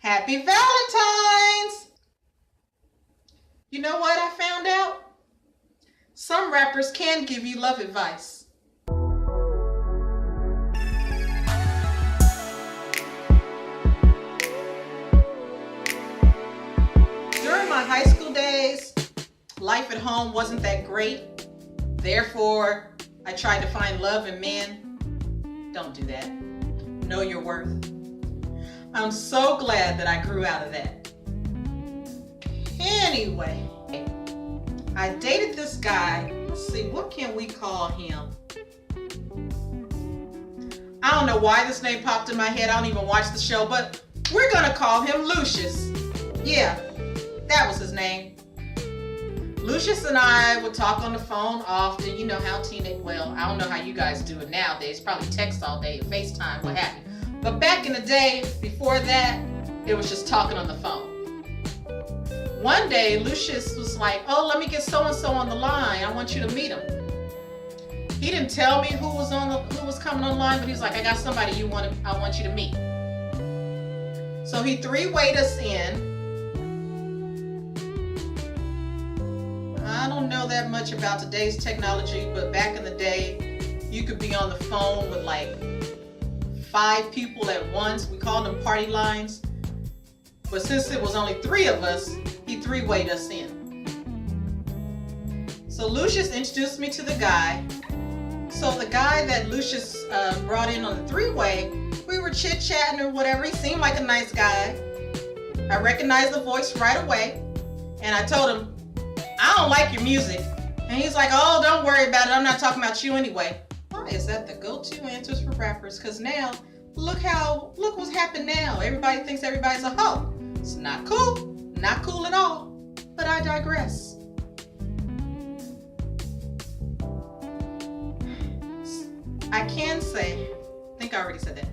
Happy Valentine's! You know what I found out? Some rappers can give you love advice. During my high school days, life at home wasn't that great. Therefore, I tried to find love in men. Don't do that. Know your worth. I'm so glad that I grew out of that. Anyway, I dated this guy. Let's see, what can we call him? I don't know why this name popped in my head. I don't even watch the show, but we're gonna call him Lucius. Yeah, that was his name. Lucius and I would talk on the phone often. You know how I don't know how you guys do it nowadays. Probably text all day, FaceTime, what have you. But back in the day, before that, it was just talking on the phone. One day, Lucius was like, oh, let me get so-and-so on the line. I want you to meet him. He didn't tell me who was coming on the line, but he was like, I got somebody I want you to meet. So he three-wayed us in. I don't know that much about today's technology, but back in the day, you could be on the phone with like 5 people at once. We called them party lines. But since it was only 3 of us, he three-wayed us in. So Lucius introduced me to the guy. So the guy that Lucius brought in on the three-way, we were chit-chatting or whatever. He seemed like a nice guy. I recognized the voice right away. And I told him, I don't like your music. And he's like, oh, don't worry about it. I'm not talking about you anyway. Why is that the go-to answers for rappers? Because now, look what's happened now. Everybody thinks everybody's a hoe. It's not cool. Not cool at all. But I digress. I can say, I think I already said that.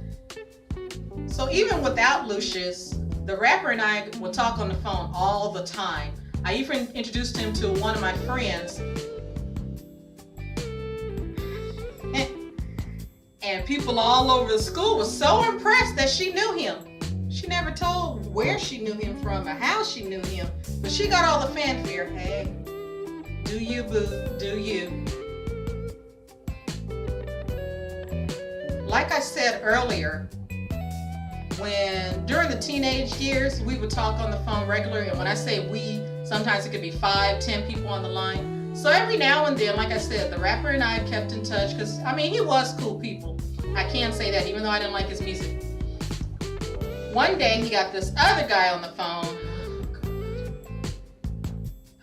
So even without Lucius, the rapper and I would talk on the phone all the time. I even introduced him to one of my friends. And people all over the school were so impressed that she knew him. She never told where she knew him from or how she knew him, but she got all the fanfare. Hey, do you, boo, do you. Like I said earlier, during the teenage years, we would talk on the phone regularly, and when I say we, sometimes it could be 5, 10 people on the line. So every now and then, like I said, the rapper and I kept in touch because, I mean, he was cool people. I can say that, even though I didn't like his music. One day, he got this other guy on the phone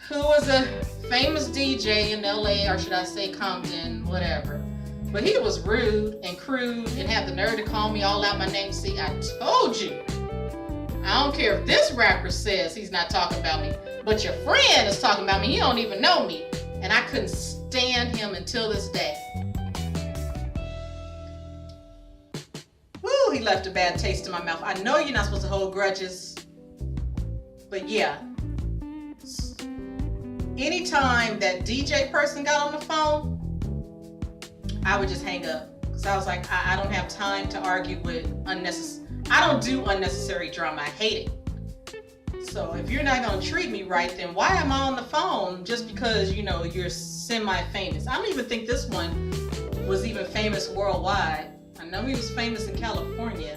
who was a famous DJ in L.A., or should I say Compton, whatever. But he was rude and crude and had the nerve to call me all out my name. See, I told you. I don't care if this rapper says he's not talking about me, but your friend is talking about me. He don't even know me. And I couldn't stand him until this day. Woo, he left a bad taste in my mouth. I know you're not supposed to hold grudges, but yeah. Anytime that DJ person got on the phone, I would just hang up. Because I was like, I don't have time to argue with unnecessary. I don't do unnecessary drama. I hate it. So if you're not going to treat me right, then why am I on the phone just because, you know, you're semi-famous? I don't even think this one was even famous worldwide. I know he was famous in California.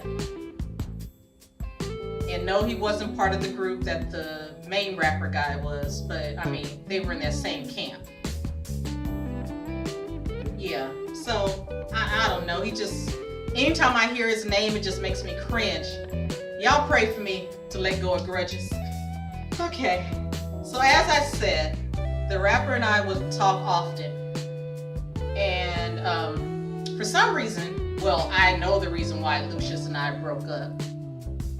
And no, he wasn't part of the group that the main rapper guy was. But, I mean, they were in that same camp. Yeah, so I don't know. He just, anytime I hear his name, it just makes me cringe. Y'all pray for me to let go of grudges. Okay, so as I said, the rapper and I would talk often. And for some reason, well, I know the reason why Lucius and I broke up.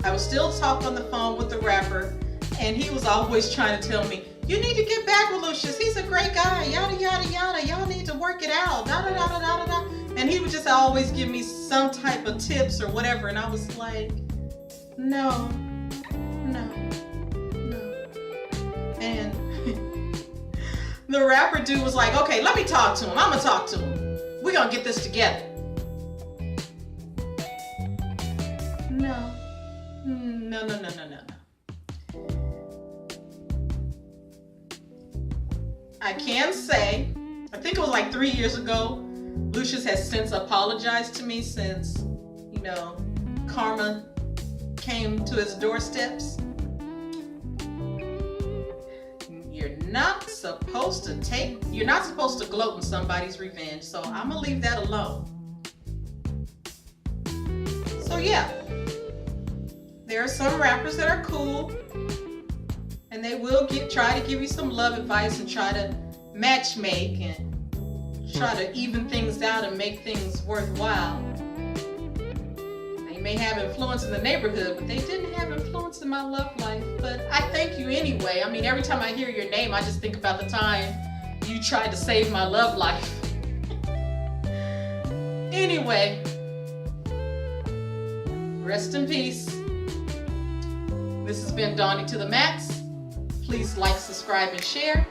I would still talk on the phone with the rapper, and he was always trying to tell me, you need to get back with Lucius. He's a great guy. Yada, yada, yada. Y'all need to work it out. Da, da, da, da, da, da. And he would just always give me some type of tips or whatever. And I was like, no. And the rapper dude was like, okay, let me talk to him. I'm going to talk to him. We're going to get this together. No. No. I can say, I think it was like 3 years ago, Lucius has since apologized to me since, karma came to his doorsteps. You're not supposed to gloat in somebody's revenge, so I'm gonna leave that alone. So yeah, there are some rappers that are cool, and they will try to give you some love advice and try to match make and try to even things out and make things worthwhile. They may have influence in the neighborhood, but they didn't have influence in my love life. But I thank you anyway. I mean, every time I hear your name, I just think about the time you tried to save my love life. Anyway, rest in peace. This has been Dawnie to the Max. Please like, subscribe, and share.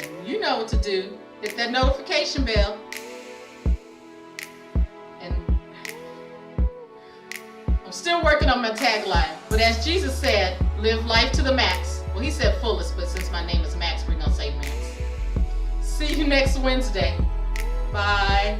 And you know what to do. Hit that notification bell. And I'm still working on my tagline. But as Jesus said, live life to the max. Well, he said fullest, but since my name is Max, we're going to say Max. See you next Wednesday. Bye.